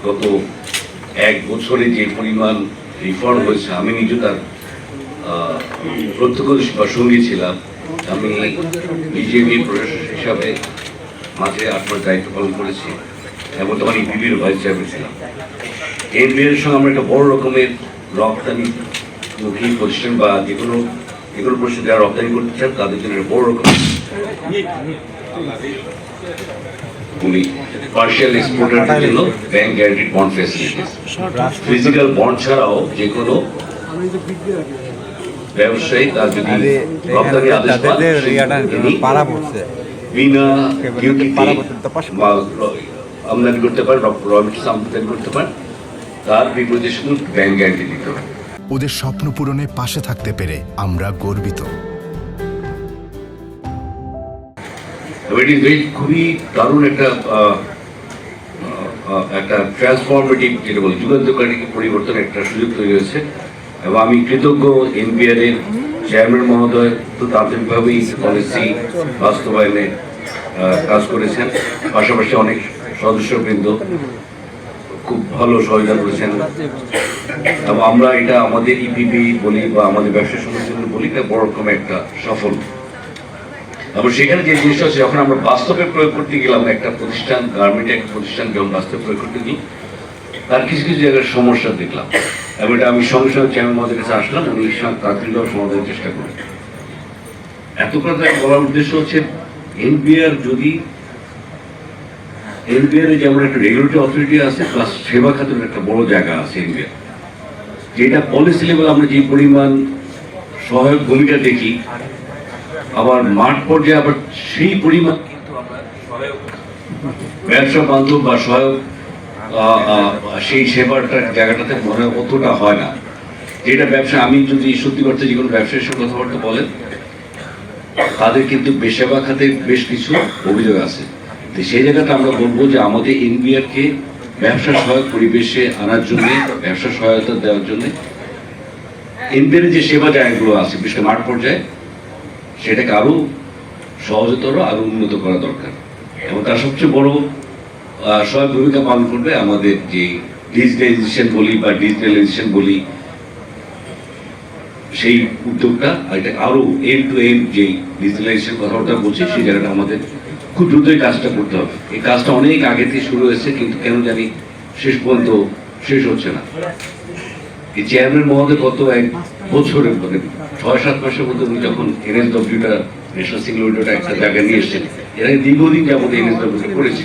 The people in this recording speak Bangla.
গত এক বছরে যে পরিমাণ রিফর্ম হয়েছে, আমি নিজে তার প্রত্যক্ষ বা সঙ্গী ছিলাম। আমি বিজেপি প্রশাসক হিসাবে মাঝে 8 মাস দায়িত্ব পালন করেছি এবং তখন ইপিবির ভাইস চেয়ারম্যান ছিলাম। এনবিআর সঙ্গে আমরা একটা বড় রকমের রপ্তানিমুখী প্রতিষ্ঠান বা যেগুলো প্রতিষ্ঠান যারা রপ্তানি করতে চান তাদের জন্য বড় রকমের পার্সিয়াল এক্সপোর্টারদের জন্য bank guaranteed bond facilities, physical bond ছাড়াও যে কোনো ব্যবসায়ী তার যদি রপ্তানি আদেশ পান বিনা ডিউটিতে আমদানি করতে পারেন, আমদানি করতে পারেন, তার বিপরীতে শুধু ব্যাংক গ্যারান্টি দিতে হবে। ওদের স্বপ্ন পূরণে পাশে থাকতে পেরে আমরা গর্বিত। খুবই দারুণ একটা ট্রান্সফরমেটিভ, যেটা বলে যুগান্তকারী পরিবর্তনের একটা সুযোগ তৈরি হয়েছে এবং আমি কৃতজ্ঞ এনবিআর এর চেয়ারম্যান মহোদয় তো তান্ত্রিকভাবেই পলিসি বাস্তবায়নে কাজ করেছেন, পাশাপাশি অনেক সদস্যবৃন্দ খুব ভালো সহায়তা করেছেন এবং আমরা এটা আমাদের ইপিবি বলি বা আমাদের ব্যবসা সংগঠন বলি, এটা বড় রকমের একটা সফল। এবং সেখানে যে জিনিসটা হচ্ছে, যখন আমরা বাস্তবে প্রয়োগ করতে গেলাম, একটা প্রতিষ্ঠান গার্মেন্টের একটা প্রতিষ্ঠান যখন বাস্তবে প্রয়োগ করতে গেলাম, তার কিছু কিছু জায়গায় সমস্যা দেখলাম এবং এটা আমি সঙ্গে সঙ্গে চেয়ারম্যান মহোদয়ের কাছে আসলাম, উনি তাড়াতাড়িভাবে সমাধানের চেষ্টা করেন। এত কথা বলার উদ্দেশ্য হচ্ছে, এনবিআর যেমন একটা রেগুলেটরি অথরিটি আছে, প্লাস সেবা খাতের একটা বড় জায়গা আছে এনবিআর, যেটা পলিসি লেভেল আমরা যে পরিমাণ সহায়ক ভূমিকা দেখি, আবার মাঠ পর্যায়ে আবার সেই পরিমাণ কিন্তু আমরা সহায়ক ব্যবসা বান্ধব বা সহায়ক সেই সেবাটার জায়গাটাতে মনে অতটা হয় না। যেটা ব্যবসা, আমি যদি সত্যি করতে যে কোনো ব্যবসায়ীর সঙ্গে কথাবার্তা বলেন, তাদের কিন্তু সেবা খাতে বেশ কিছু অভিযোগ আছে। তো সেই জায়গাটা আমরা বলবো যে আমাদের এনবিআরকে ব্যবসা সহায়ক পরিবেশে আনার জন্য, ব্যবসা সহায়তা দেওয়ার জন্য এনবিআর যে সেবা জায়গাগুলো আছে, বিশেষ করে মাঠ পর্যায়ে, সেটাকে আরো সহজতর, আরো উন্নত করা দরকার এবং তার সবচেয়ে বড় সহায়ক ভূমিকা পালন করবে আমাদের যে ডিজিটালাইজেশন বলি, সেই উদ্যোগটা। এটা আরো এন্ড টু এন্ড যে ডিজিটালাইজেশন কথাবার্তা বলছি, সেই জায়গাটা আমাদের খুব দ্রুতই কাজটা করতে হবে। এই কাজটা অনেক আগে থেকে শুরু হয়েছে, কিন্তু কেন জানি শেষ পর্যন্ত শেষ হচ্ছে না। এই চেয়ারম্যান মহোদয় গত 1 বছরের মধ্যে 6-7 মাসের মধ্যে উনি যখন এনএসডব্লিউটা, ন্যাশনাল সিঙ্গল উইন্ডোটা একটা জায়গায় নিয়ে এসেছেন, এর আগে দীর্ঘদিন যাবত এনএসডব্লিউটা করেছে।